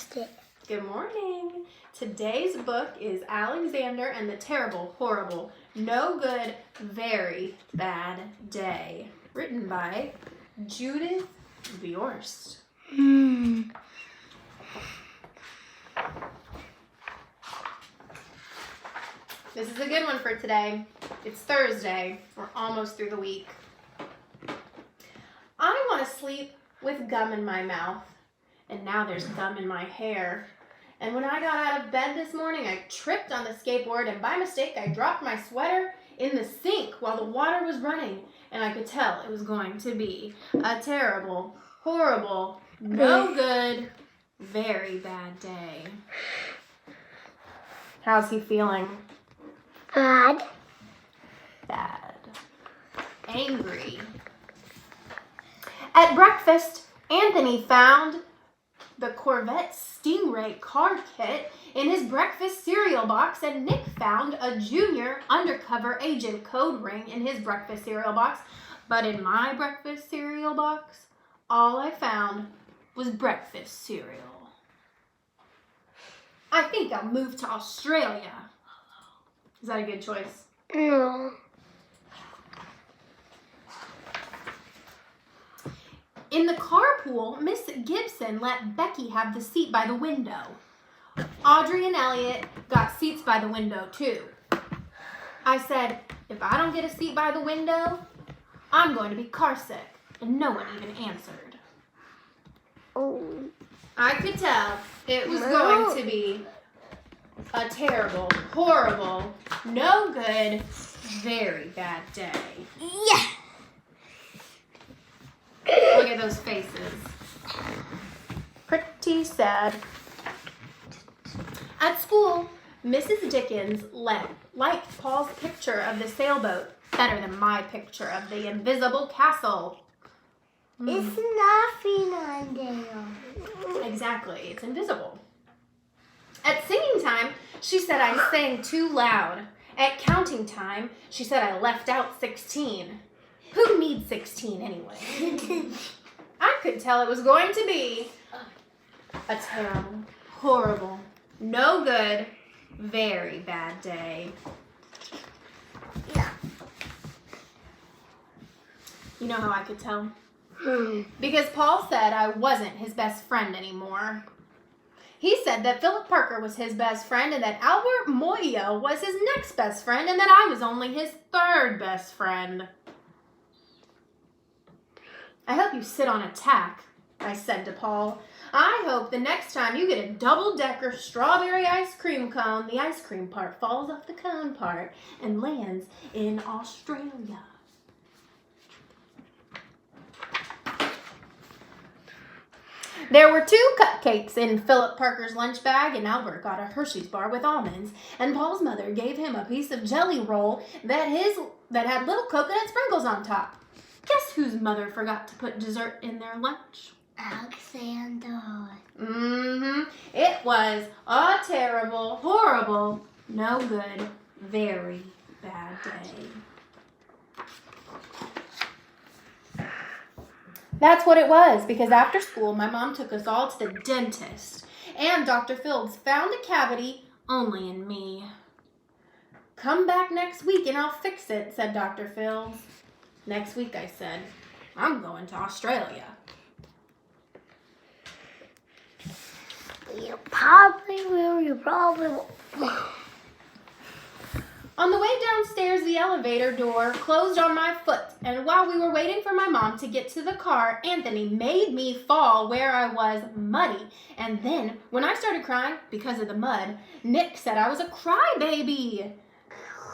lost it. Good morning. Today's book is Alexander and the Terrible, Horrible, No Good, Very Bad Day, written by Judith Bjorst. This is a good one for today. It's Thursday. We're almost through the week. I want to sleep with gum in my mouth, and now there's gum in my hair. And when I got out of bed this morning, I tripped on the skateboard, and by mistake, I dropped my sweater in the sink while the water was running, and I could tell it was going to be a terrible, horrible, no good, very bad day. How's he feeling? Bad. Bad. Angry. At breakfast, Anthony found the Corvette Stingray car kit in his breakfast cereal box, and Nick found a junior undercover agent code ring in his breakfast cereal box. But in my breakfast cereal box, all I found was breakfast cereal. I think I'll move to Australia. Is that a good choice? No. In the carpool, Miss Gibson let Becky have the seat by the window. Audrey and Elliot got seats by the window too. I said, if I don't get a seat by the window, I'm going to be carsick, and no one even answered. Oh. I could tell it was going to be a terrible, horrible, no good, very bad day. Yeah. Look at those faces. Pretty sad. At school, Mrs. Dickens liked Paul's picture of the sailboat better than my picture of the invisible castle. It's nothing on there. Exactly, it's invisible. At singing time, she said I sang too loud. At counting time, she said I left out 16. Who needs 16 anyway? I could tell it was going to be a terrible, horrible, no good, very bad day. Yeah. You know how I could tell? Because Paul said I wasn't his best friend anymore. He said that Philip Parker was his best friend and that Albert Moyo was his next best friend and that I was only his third best friend. I hope you sit on a tack, I said to Paul. I hope the next time you get a double-decker strawberry ice cream cone, the ice cream part falls off the cone part and lands in Australia. There were 2 cupcakes in Philip Parker's lunch bag, and Albert got a Hershey's bar with almonds, and Paul's mother gave him a piece of jelly roll that had little coconut sprinkles on top. Guess whose mother forgot to put dessert in their lunch? Alexander. It was a terrible, horrible, no good, very bad day. That's what it was, because after school, my mom took us all to the dentist, and Dr. Fields found a cavity only in me. Come back next week and I'll fix it, said Dr. Fields. Next week, I said, I'm going to Australia. You probably will. You probably will. On the way downstairs, the elevator door closed on my foot, and while we were waiting for my mom to get to the car, Anthony made me fall where I was muddy. And then, when I started crying because of the mud, Nick said I was a crybaby.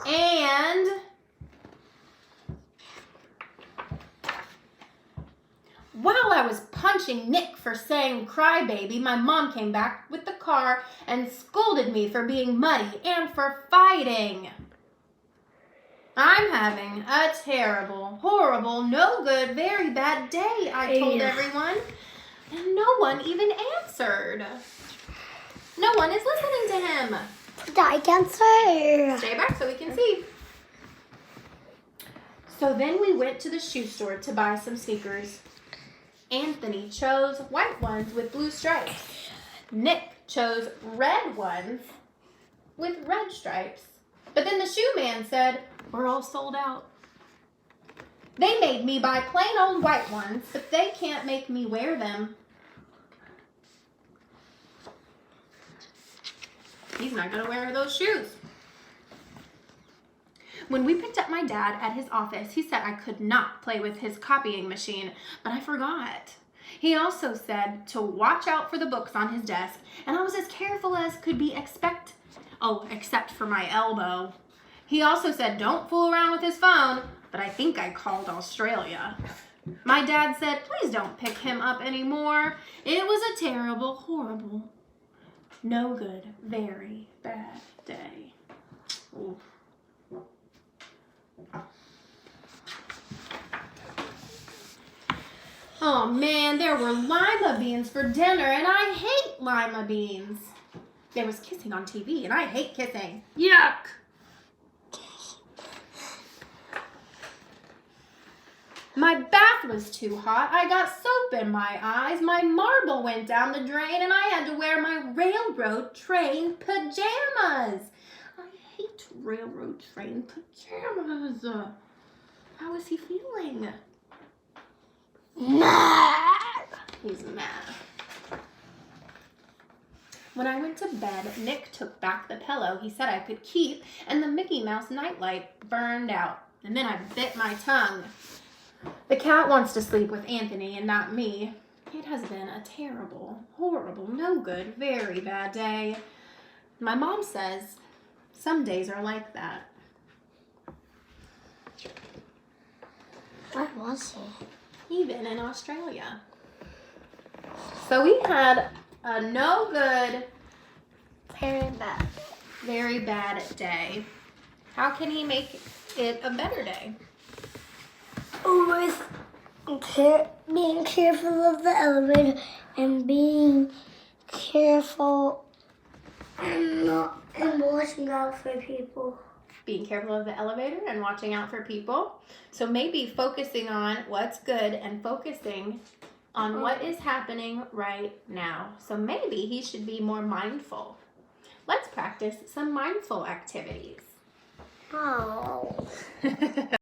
And while I was punching Nick for saying crybaby, my mom came back with the car and scolded me for being muddy and for fighting. I'm having a terrible, horrible, no good, very bad day, I told everyone. And no one even answered. No one is listening to him. I can't say. Stay back so we can see. So then we went to the shoe store to buy some sneakers. Anthony chose white ones with blue stripes. Nick chose red ones with red stripes. But then the shoe man said, we're all sold out. They made me buy plain old white ones, but they can't make me wear them. He's not going to wear those shoes. When we picked up my dad at his office, he said I could not play with his copying machine, but I forgot. He also said to watch out for the books on his desk, and I was as careful as could be except for my elbow. He also said don't fool around with his phone, but I think I called Australia. My dad said, please don't pick him up anymore. It was a terrible, horrible, no good, very bad day. Oof. Oh man, there were lima beans for dinner, and I hate lima beans. There was kissing on TV, and I hate kissing. Yuck! My bath was too hot. I got soap in my eyes. My marble went down the drain, and I had to wear my railroad train pajamas. I hate railroad train pajamas. How is he feeling? Mad. He's mad. When I went to bed, Nick took back the pillow he said I could keep, and the Mickey Mouse nightlight burned out. And then I bit my tongue. The cat wants to sleep with Anthony and not me. It has been a terrible, horrible, no good, very bad day. My mom says some days are like that. Where was he? Even in Australia. So we had a no good, very bad day. How can he make it a better day? With being careful of the elevator and being careful and watching out for people. Being careful of the elevator and watching out for people. So maybe focusing on what's good and focusing on what is happening right now. So maybe he should be more mindful. Let's practice some mindful activities. Oh.